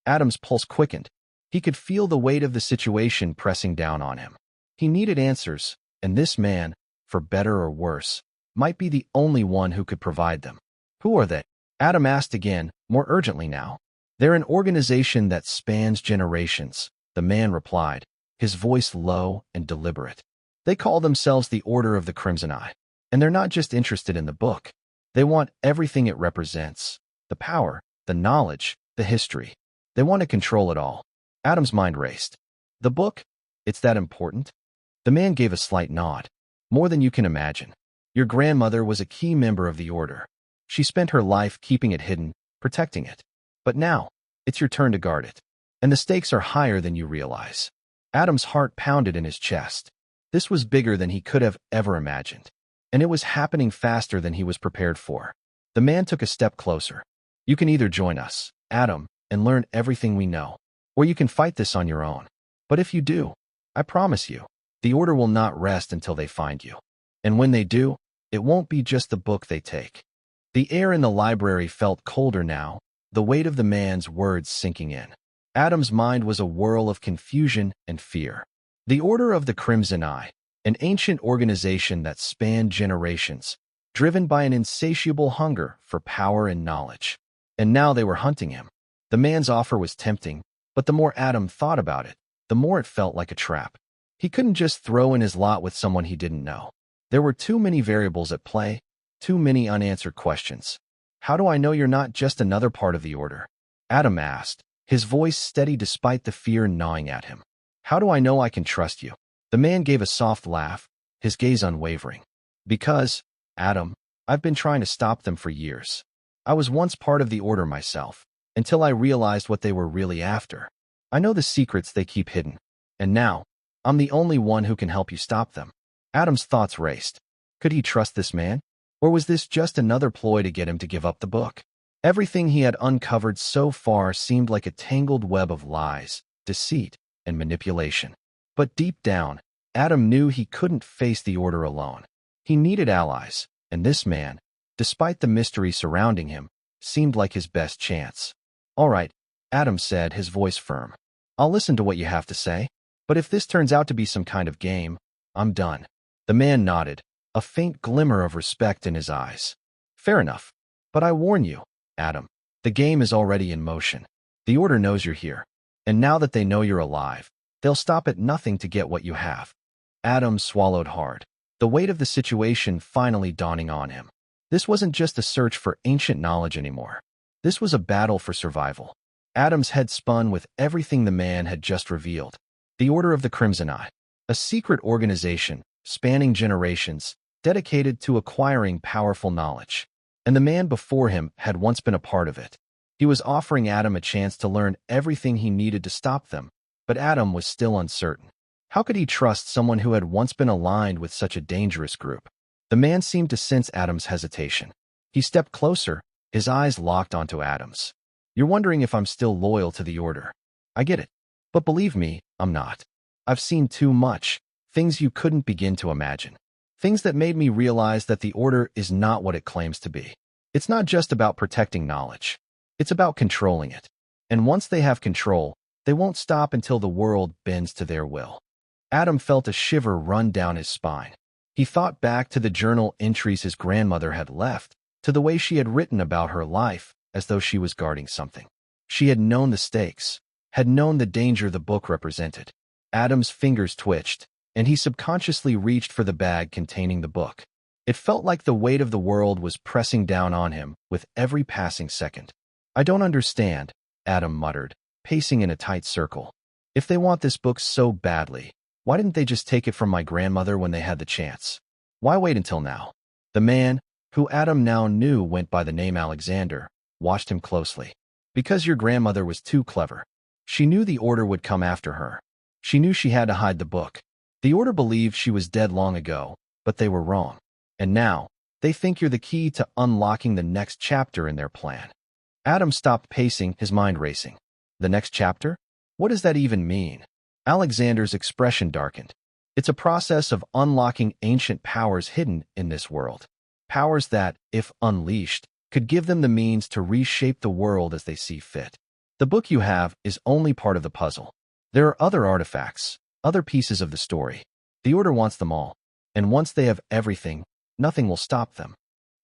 Speaker 1: Adam's pulse quickened. He could feel the weight of the situation pressing down on him. He needed answers, and this man, for better or worse, might be the only one who could provide them. "Who are they?" Adam asked again, more urgently now. "They're an organization that spans generations," the man replied, his voice low and deliberate. "They call themselves the Order of the Crimson Eye, and they're not just interested in the book. They want everything it represents, the power, the knowledge, the history. They want to control it all." Adam's mind raced. "The book? It's that important?" The man gave a slight nod. "More than you can imagine. Your grandmother was a key member of the Order. She spent her life keeping it hidden, protecting it. But now, it's your turn to guard it. And the stakes are higher than you realize." Adam's heart pounded in his chest. This was bigger than he could have ever imagined, and it was happening faster than he was prepared for. The man took a step closer. "You can either join us, Adam, and learn everything we know, or you can fight this on your own. But if you do, I promise you, the Order will not rest until they find you. And when they do, it won't be just the book they take." The air in the library felt colder now, the weight of the man's words sinking in. Adam's mind was a whirl of confusion and fear. The Order of the Crimson Eye, an ancient organization that spanned generations, driven by an insatiable hunger for power and knowledge. And now they were hunting him. The man's offer was tempting, But the more Adam thought about it, the more it felt like a trap. He couldn't just throw in his lot with someone he didn't know. There were too many variables at play, too many unanswered questions. How do I know you're not just another part of the Order? Adam asked, his voice steady despite the fear gnawing at him. How do I know I can trust you? The man gave a soft laugh, his gaze unwavering. Because, Adam, I've been trying to stop them for years. I was once part of the Order myself, until I realized what they were really after. I know the secrets they keep hidden, and now, I'm the only one who can help you stop them. Adam's thoughts raced. Could he trust this man? Or was this just another ploy to get him to give up the book? Everything he had uncovered so far seemed like a tangled web of lies, deceit, and manipulation. But deep down, Adam knew he couldn't face the Order alone. He needed allies, and this man, despite the mystery surrounding him, seemed like his best chance. All right, Adam said, his voice firm. I'll listen to what you have to say, but if this turns out to be some kind of game, I'm done. The man nodded, a faint glimmer of respect in his eyes. Fair enough. But I warn you, Adam, the game is already in motion. The Order knows you're here, and now that they know you're alive, they'll stop at nothing to get what you have. Adam swallowed hard, the weight of the situation finally dawning on him. This wasn't just a search for ancient knowledge anymore. This was a battle for survival. Adam's head spun with everything the man had just revealed. The Order of the Crimson Eye, a secret organization spanning generations, dedicated to acquiring powerful knowledge. And the man before him had once been a part of it. He was offering Adam a chance to learn everything he needed to stop them, but Adam was still uncertain. How could he trust someone who had once been aligned with such a dangerous group? The man seemed to sense Adam's hesitation. He stepped closer, his eyes locked onto Adam's. You're wondering if I'm still loyal to the Order. I get it. But believe me, I'm not. I've seen too much, things you couldn't begin to imagine. Things that made me realize that the Order is not what it claims to be. It's not just about protecting knowledge. It's about controlling it. And once they have control, they won't stop until the world bends to their will. Adam felt a shiver run down his spine. He thought back to the journal entries his grandmother had left, to the way she had written about her life, as though she was guarding something. She had known the stakes, had known the danger the book represented. Adam's fingers twitched, and he subconsciously reached for the bag containing the book. It felt like the weight of the world was pressing down on him with every passing second. I don't understand, Adam muttered, pacing in a tight circle. If they want this book so badly, why didn't they just take it from my grandmother when they had the chance? Why wait until now? The man, who Adam now knew went by the name Alexander, watched him closely. Because your grandmother was too clever. She knew the Order would come after her. She knew she had to hide the book. The Order believed she was dead long ago, but they were wrong. And now, they think you're the key to unlocking the next chapter in their plan. Adam stopped pacing, his mind racing. The next chapter? What does that even mean? Alexander's expression darkened. It's a process of unlocking ancient powers hidden in this world. Powers that, if unleashed, could give them the means to reshape the world as they see fit. The book you have is only part of the puzzle. There are other artifacts, other pieces of the story. The Order wants them all, and once they have everything, nothing will stop them.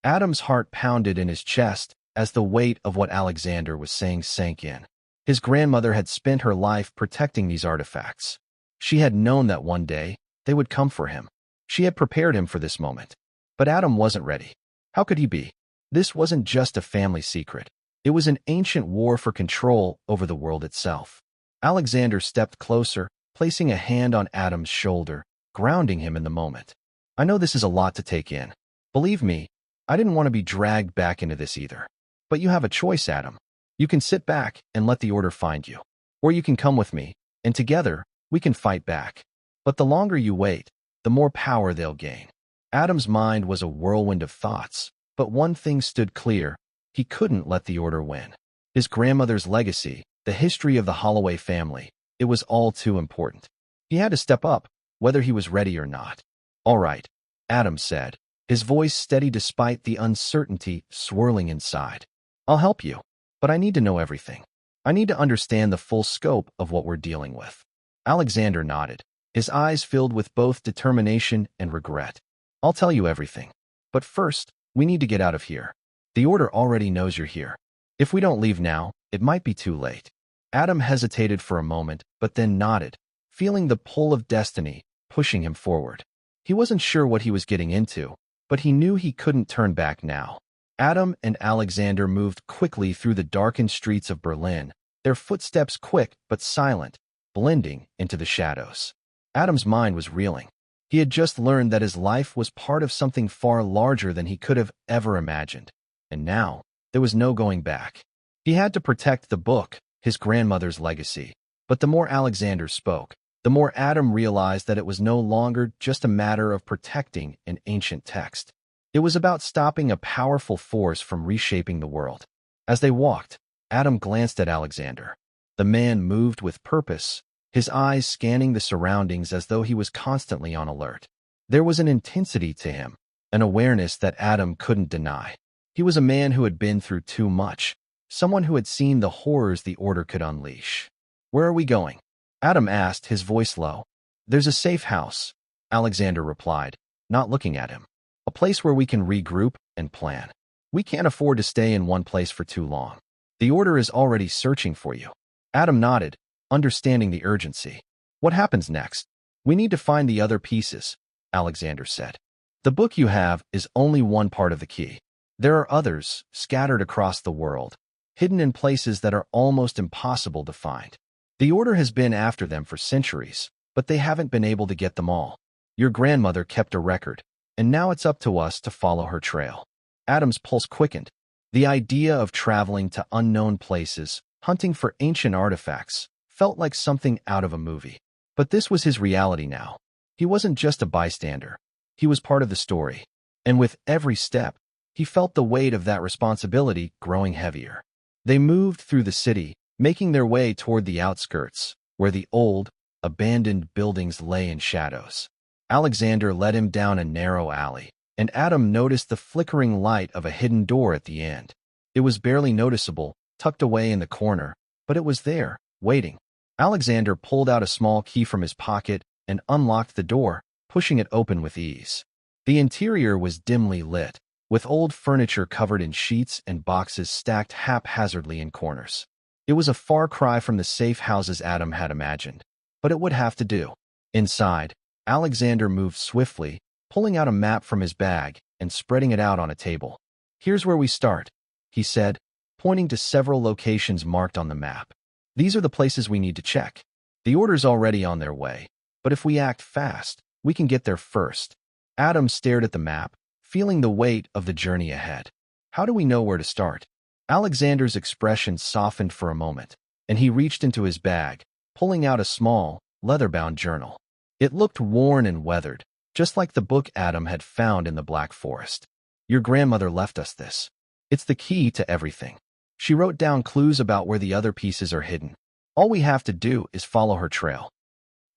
Speaker 1: Adam's heart pounded in his chest as the weight of what Alexander was saying sank in. His grandmother had spent her life protecting these artifacts. She had known that one day they would come for him. She had prepared him for this moment. But Adam wasn't ready. How could he be? This wasn't just a family secret. It was an ancient war for control over the world itself. Alexander stepped closer, placing a hand on Adam's shoulder, grounding him in the moment. I know this is a lot to take in. Believe me, I didn't want to be dragged back into this either. But you have a choice, Adam. You can sit back and let the Order find you. Or you can come with me, and together, we can fight back. But the longer you wait, the more power they'll gain. Adam's mind was a whirlwind of thoughts, but one thing stood clear. He couldn't let the Order win. His grandmother's legacy, the history of the Holloway family, it was all too important. He had to step up, whether he was ready or not. All right, Adam said, his voice steady despite the uncertainty swirling inside. I'll help you, but I need to know everything. I need to understand the full scope of what we're dealing with. Alexander nodded, his eyes filled with both determination and regret. I'll tell you everything. But first, we need to get out of here. The Order already knows you're here. If we don't leave now, it might be too late. Adam hesitated for a moment, but then nodded, feeling the pull of destiny pushing him forward. He wasn't sure what he was getting into, but he knew he couldn't turn back now. Adam and Alexander moved quickly through the darkened streets of Berlin, their footsteps quick but silent, blending into the shadows. Adam's mind was reeling. He had just learned that his life was part of something far larger than he could have ever imagined. And now, there was no going back. He had to protect the book, his grandmother's legacy. But the more Alexander spoke, the more Adam realized that it was no longer just a matter of protecting an ancient text. It was about stopping a powerful force from reshaping the world. As they walked, Adam glanced at Alexander. The man moved with purpose, his eyes scanning the surroundings as though he was constantly on alert. There was an intensity to him, an awareness that Adam couldn't deny. He was a man who had been through too much, someone who had seen the horrors the Order could unleash. "Where are we going?" Adam asked, his voice low. "There's a safe house," Alexander replied, not looking at him. "A place where we can regroup and plan. We can't afford to stay in one place for too long. The Order is already searching for you." Adam nodded, understanding the urgency. "What happens next?" "We need to find the other pieces," Alexander said. "The book you have is only one part of the key. There are others, scattered across the world, hidden in places that are almost impossible to find. The Order has been after them for centuries, but they haven't been able to get them all. Your grandmother kept a record, and now it's up to us to follow her trail." Adam's pulse quickened. The idea of traveling to unknown places, hunting for ancient artifacts, felt like something out of a movie. But this was his reality now. He wasn't just a bystander. He was part of the story. And with every step, he felt the weight of that responsibility growing heavier. They moved through the city, making their way toward the outskirts, where the old, abandoned buildings lay in shadows. Alexander led him down a narrow alley, and Adam noticed the flickering light of a hidden door at the end. It was barely noticeable, tucked away in the corner, but it was there, waiting. Alexander pulled out a small key from his pocket and unlocked the door, pushing it open with ease. The interior was dimly lit, with old furniture covered in sheets and boxes stacked haphazardly in corners. It was a far cry from the safe houses Adam had imagined, but it would have to do. Inside, Alexander moved swiftly, pulling out a map from his bag and spreading it out on a table. "Here's where we start," he said, pointing to several locations marked on the map. "These are the places we need to check. The Order's already on their way, but if we act fast, we can get there first." Adam stared at the map, feeling the weight of the journey ahead. "How do we know where to start?" Alexander's expression softened for a moment, and he reached into his bag, pulling out a small, leather-bound journal. It looked worn and weathered, just like the book Adam had found in the Black Forest. "Your grandmother left us this. It's the key to everything. She wrote down clues about where the other pieces are hidden. All we have to do is follow her trail."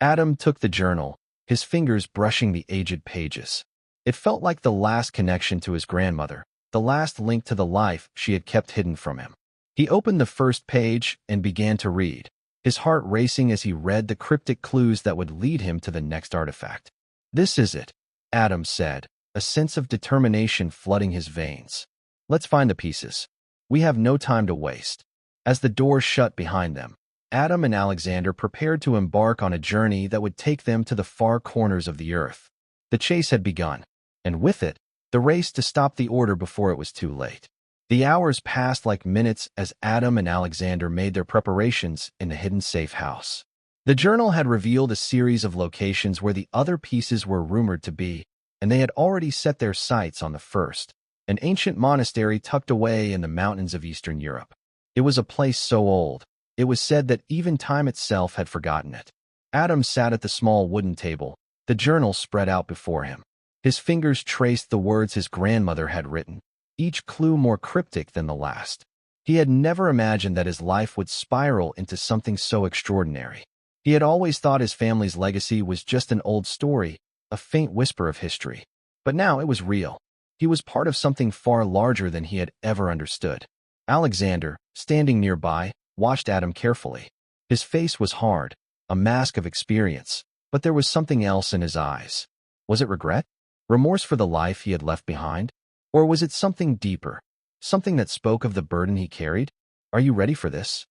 Speaker 1: Adam took the journal, his fingers brushing the aged pages. It felt like the last connection to his grandmother, the last link to the life she had kept hidden from him. He opened the first page and began to read, his heart racing as he read the cryptic clues that would lead him to the next artifact. "This is it," Adam said, a sense of determination flooding his veins. "Let's find the pieces. We have no time to waste." As the door shut behind them, Adam and Alexander prepared to embark on a journey that would take them to the far corners of the earth. The chase had begun, and with it, the race to stop the Order before it was too late. The hours passed like minutes as Adam and Alexander made their preparations in the hidden safe house. The journal had revealed a series of locations where the other pieces were rumored to be, and they had already set their sights on the first, an ancient monastery tucked away in the mountains of Eastern Europe. It was a place so old, it was said that even time itself had forgotten it. Adam sat at the small wooden table, the journal spread out before him. His fingers traced the words his grandmother had written, each clue more cryptic than the last. He had never imagined that his life would spiral into something so extraordinary. He had always thought his family's legacy was just an old story, a faint whisper of history. But now it was real. He was part of something far larger than he had ever understood. Alexander, standing nearby, watched Adam carefully. His face was hard, a mask of experience, but there was something else in his eyes. Was it regret? Remorse for the life he had left behind? Or was it something deeper, something that spoke of the burden he carried? "Are you ready for this?"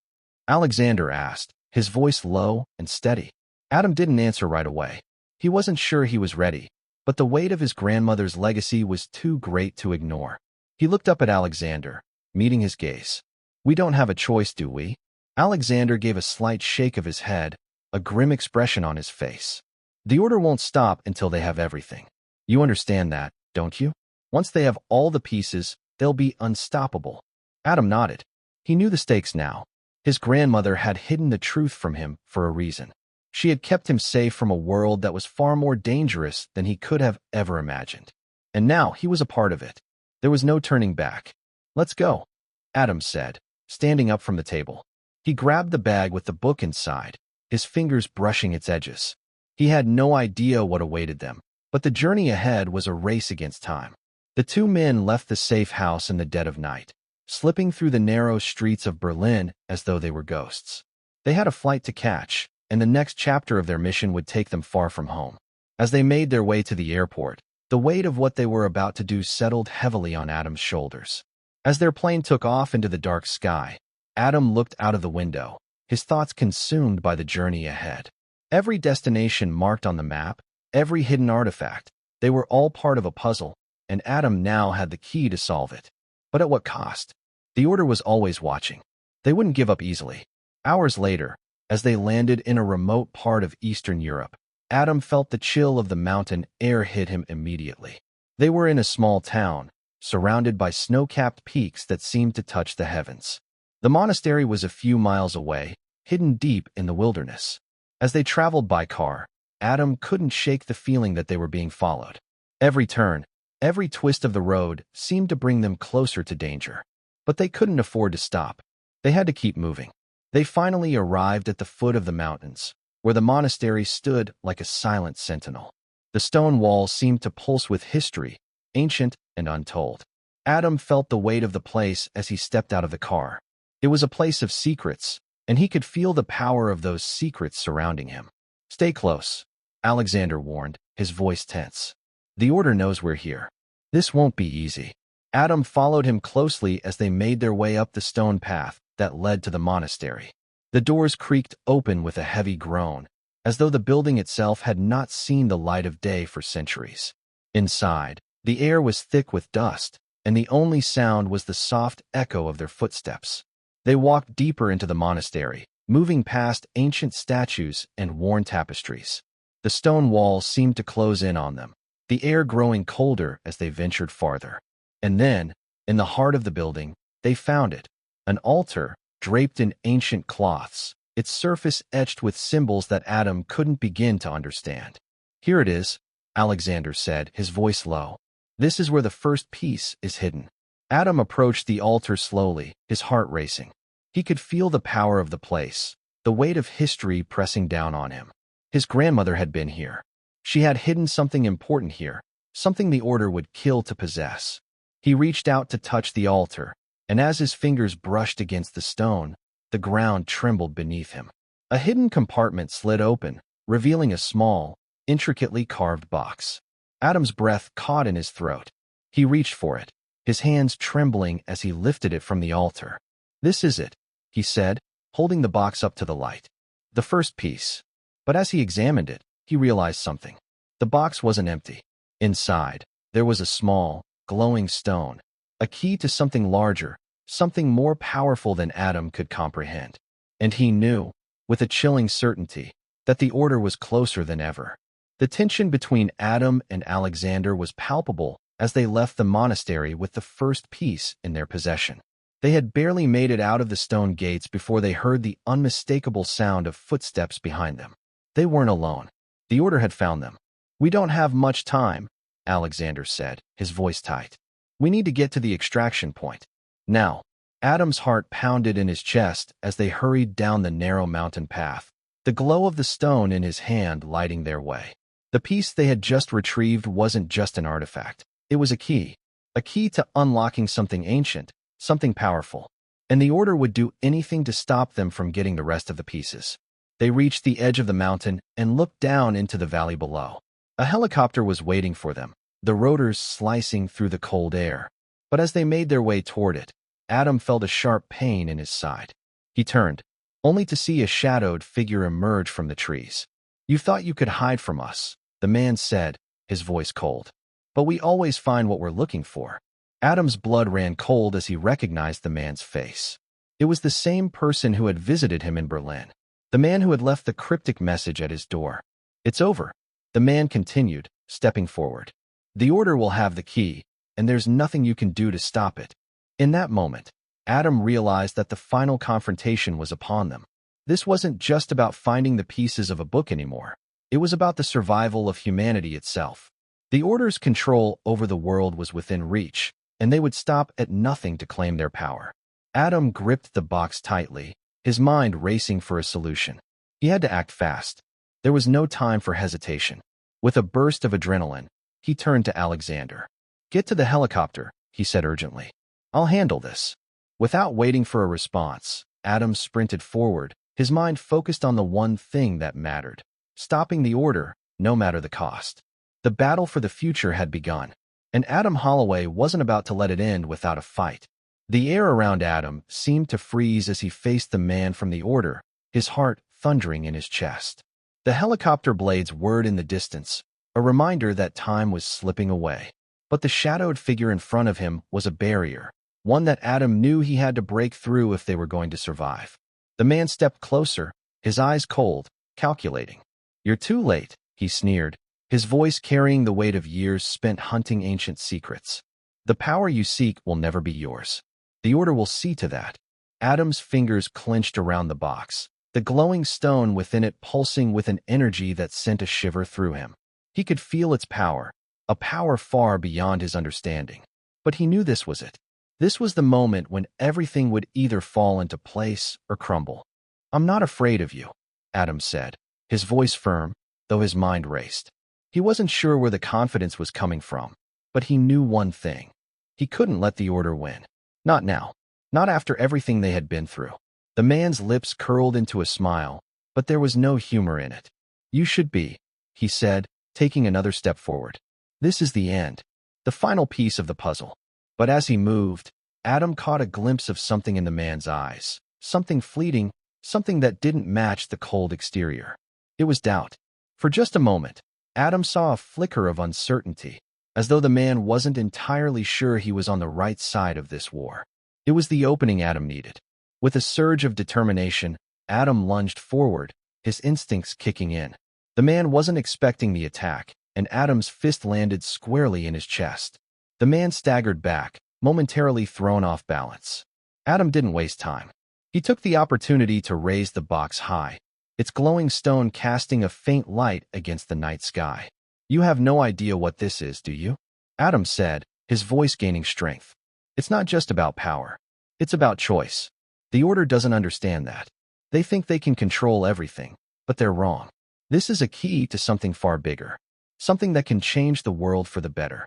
Speaker 1: Alexander asked, his voice low and steady. Adam didn't answer right away. He wasn't sure he was ready, but the weight of his grandmother's legacy was too great to ignore. He looked up at Alexander, meeting his gaze. We don't have a choice, do we? Alexander gave a slight shake of his head, a grim expression on his face. The order won't stop until they have everything. You understand that, don't you? Once they have all the pieces, they'll be unstoppable. Adam nodded. He knew the stakes now. His grandmother had hidden the truth from him for a reason. She had kept him safe from a world that was far more dangerous than he could have ever imagined. And now he was a part of it. There was no turning back. Let's go, Adam said, standing up from the table. He grabbed the bag with the book inside, his fingers brushing its edges. He had no idea what awaited them, but the journey ahead was a race against time. The two men left the safe house in the dead of night, slipping through the narrow streets of Berlin as though they were ghosts. They had a flight to catch, and the next chapter of their mission would take them far from home. As they made their way to the airport, the weight of what they were about to do settled heavily on Adam's shoulders. As their plane took off into the dark sky, Adam looked out of the window, his thoughts consumed by the journey ahead. Every destination marked on the map, every hidden artifact, they were all part of a puzzle, and Adam now had the key to solve it. But at what cost? The Order was always watching. They wouldn't give up easily. Hours later, as they landed in a remote part of Eastern Europe, Adam felt the chill of the mountain air hit him immediately. They were in a small town, surrounded by snow-capped peaks that seemed to touch the heavens. The monastery was a few miles away, hidden deep in the wilderness. As they traveled by car, Adam couldn't shake the feeling that they were being followed. Every turn, every twist of the road seemed to bring them closer to danger. But they couldn't afford to stop. They had to keep moving. They finally arrived at the foot of the mountains, where the monastery stood like a silent sentinel. The stone walls seemed to pulse with history, ancient and untold. Adam felt the weight of the place as he stepped out of the car. It was a place of secrets, and he could feel the power of those secrets surrounding him. Stay close, Alexander warned, his voice tense. The Order knows we're here. This won't be easy. Adam followed him closely as they made their way up the stone path that led to the monastery. The doors creaked open with a heavy groan, as though the building itself had not seen the light of day for centuries. Inside, the air was thick with dust, and the only sound was the soft echo of their footsteps. They walked deeper into the monastery, moving past ancient statues and worn tapestries. The stone walls seemed to close in on them, the air growing colder as they ventured farther. And then, in the heart of the building, they found it, an altar draped in ancient cloths, its surface etched with symbols that Adam couldn't begin to understand. Here it is, Alexander said, his voice low. This is where the first piece is hidden. Adam approached the altar slowly, his heart racing. He could feel the power of the place, the weight of history pressing down on him. His grandmother had been here. She had hidden something important here, something the Order would kill to possess. He reached out to touch the altar, and as his fingers brushed against the stone, the ground trembled beneath him. A hidden compartment slid open, revealing a small, intricately carved box. Adam's breath caught in his throat. He reached for it, his hands trembling as he lifted it from the altar. This is it, he said, holding the box up to the light. The first piece. But as he examined it, he realized something. The box wasn't empty. Inside, there was a small, glowing stone, a key to something larger, something more powerful than Adam could comprehend. And he knew, with a chilling certainty, that the Order was closer than ever. The tension between Adam and Alexander was palpable as they left the monastery with the first piece in their possession. They had barely made it out of the stone gates before they heard the unmistakable sound of footsteps behind them. They weren't alone. The Order had found them. We don't have much time, Alexander said, his voice tight. We need to get to the extraction point. Now, Adam's heart pounded in his chest as they hurried down the narrow mountain path, the glow of the stone in his hand lighting their way. The piece they had just retrieved wasn't just an artifact. It was a key to unlocking something ancient, something powerful. And the Order would do anything to stop them from getting the rest of the pieces. They reached the edge of the mountain and looked down into the valley below. A helicopter was waiting for them, the rotors slicing through the cold air. But as they made their way toward it, Adam felt a sharp pain in his side. He turned, only to see a shadowed figure emerge from the trees. "You thought you could hide from us," the man said, his voice cold. "But we always find what we're looking for." Adam's blood ran cold as he recognized the man's face. It was the same person who had visited him in Berlin, the man who had left the cryptic message at his door. "It's over," the man continued, stepping forward. "The Order will have the key, and there's nothing you can do to stop it." In that moment, Adam realized that the final confrontation was upon them. This wasn't just about finding the pieces of a book anymore. It was about the survival of humanity itself. The Order's control over the world was within reach, and they would stop at nothing to claim their power. Adam gripped the box tightly, his mind racing for a solution. He had to act fast. There was no time for hesitation. With a burst of adrenaline, he turned to Alexander. "Get to the helicopter," he said urgently. "I'll handle this." Without waiting for a response, Adam sprinted forward, his mind focused on the one thing that mattered: stopping the Order, no matter the cost. The battle for the future had begun, and Adam Holloway wasn't about to let it end without a fight. The air around Adam seemed to freeze as he faced the man from the Order, his heart thundering in his chest. The helicopter blades whirred in the distance, a reminder that time was slipping away. But the shadowed figure in front of him was a barrier, one that Adam knew he had to break through if they were going to survive. The man stepped closer, his eyes cold, calculating. "You're too late," he sneered, his voice carrying the weight of years spent hunting ancient secrets. "The power you seek will never be yours. The Order will see to that." Adam's fingers clenched around the box, the glowing stone within it pulsing with an energy that sent a shiver through him. He could feel its power, a power far beyond his understanding. But he knew this was it. This was the moment when everything would either fall into place or crumble. "I'm not afraid of you," Adam said, his voice firm, though his mind raced. He wasn't sure where the confidence was coming from, but he knew one thing. He couldn't let the Order win. Not now. Not after everything they had been through. The man's lips curled into a smile, but there was no humor in it. "You should be," he said, taking another step forward. "This is the end, the final piece of the puzzle." But as he moved, Adam caught a glimpse of something in the man's eyes, something fleeting, something that didn't match the cold exterior. It was doubt. For just a moment, Adam saw a flicker of uncertainty, as though the man wasn't entirely sure he was on the right side of this war. It was the opening Adam needed. With a surge of determination, Adam lunged forward, his instincts kicking in. The man wasn't expecting the attack, and Adam's fist landed squarely in his chest. The man staggered back, momentarily thrown off balance. Adam didn't waste time. He took the opportunity to raise the box high, its glowing stone casting a faint light against the night sky. "You have no idea what this is, do you?" Adam said, his voice gaining strength. "It's not just about power. It's about choice. The Order doesn't understand that. They think they can control everything, but they're wrong. This is a key to something far bigger, something that can change the world for the better."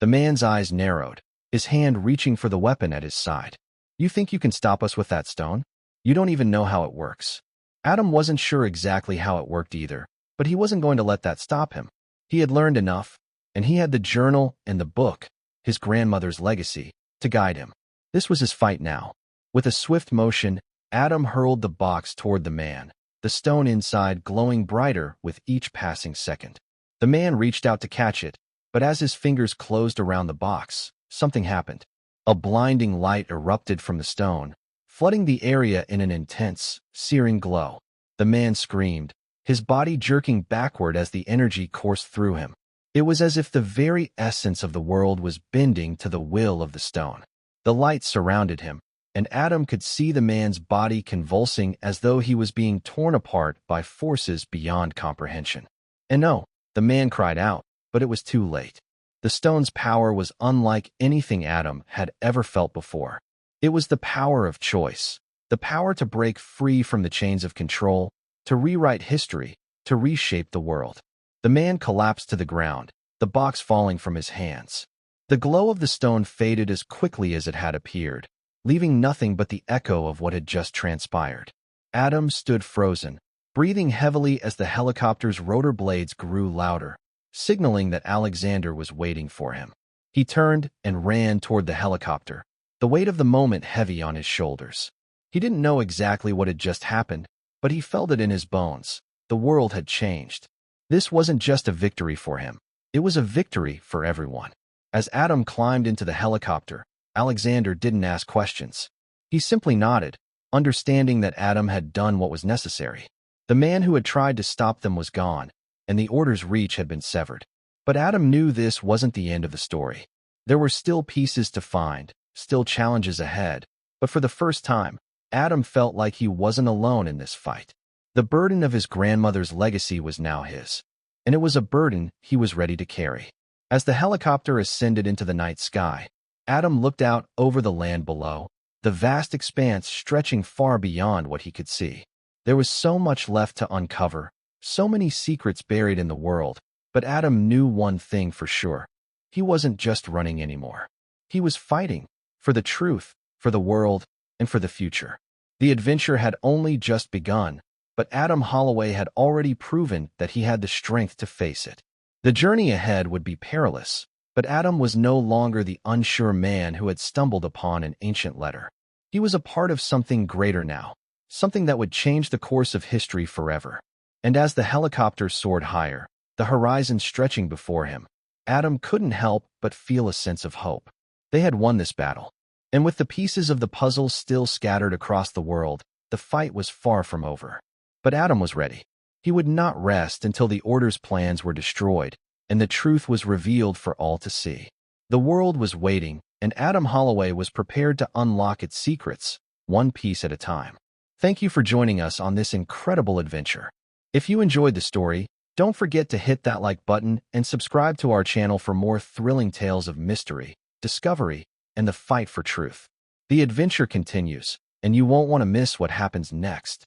Speaker 1: The man's eyes narrowed, his hand reaching for the weapon at his side. "You think you can stop us with that stone? You don't even know how it works." Adam wasn't sure exactly how it worked either, but he wasn't going to let that stop him. He had learned enough, and he had the journal and the book, his grandmother's legacy, to guide him. This was his fight now. With a swift motion, Adam hurled the box toward the man, the stone inside glowing brighter with each passing second. The man reached out to catch it, but as his fingers closed around the box, something happened. A blinding light erupted from the stone, flooding the area in an intense, searing glow. The man screamed, his body jerking backward as the energy coursed through him. It was as if the very essence of the world was bending to the will of the stone. The light surrounded him, and Adam could see the man's body convulsing as though he was being torn apart by forces beyond comprehension. "And no," the man cried out, but it was too late. The stone's power was unlike anything Adam had ever felt before. It was the power of choice, the power to break free from the chains of control, to rewrite history, to reshape the world. The man collapsed to the ground, the box falling from his hands. The glow of the stone faded as quickly as it had appeared, leaving nothing but the echo of what had just transpired. Adam stood frozen, breathing heavily as the helicopter's rotor blades grew louder, signaling that Alexander was waiting for him. He turned and ran toward the helicopter, the weight of the moment heavy on his shoulders. He didn't know exactly what had just happened, but he felt it in his bones. The world had changed. This wasn't just a victory for him. It was a victory for everyone. As Adam climbed into the helicopter, Alexander didn't ask questions. He simply nodded, understanding that Adam had done what was necessary. The man who had tried to stop them was gone, and the order's reach had been severed. But Adam knew this wasn't the end of the story. There were still pieces to find, still challenges ahead, but for the first time, Adam felt like he wasn't alone in this fight. The burden of his grandmother's legacy was now his, and it was a burden he was ready to carry. As the helicopter ascended into the night sky, Adam looked out over the land below, the vast expanse stretching far beyond what he could see. There was so much left to uncover, so many secrets buried in the world, but Adam knew one thing for sure. He wasn't just running anymore. He was fighting for the truth, for the world, and for the future. The adventure had only just begun, but Adam Holloway had already proven that he had the strength to face it. The journey ahead would be perilous, but Adam was no longer the unsure man who had stumbled upon an ancient letter. He was a part of something greater now, something that would change the course of history forever. And as the helicopter soared higher, the horizon stretching before him, Adam couldn't help but feel a sense of hope. They had won this battle. And with the pieces of the puzzle still scattered across the world, the fight was far from over. But Adam was ready. He would not rest until the Order's plans were destroyed, and the truth was revealed for all to see. The world was waiting, and Adam Holloway was prepared to unlock its secrets, one piece at a time. Thank you for joining us on this incredible adventure. If you enjoyed the story, don't forget to hit that like button and subscribe to our channel for more thrilling tales of mystery, discovery, and the fight for truth. The adventure continues, and you won't want to miss what happens next.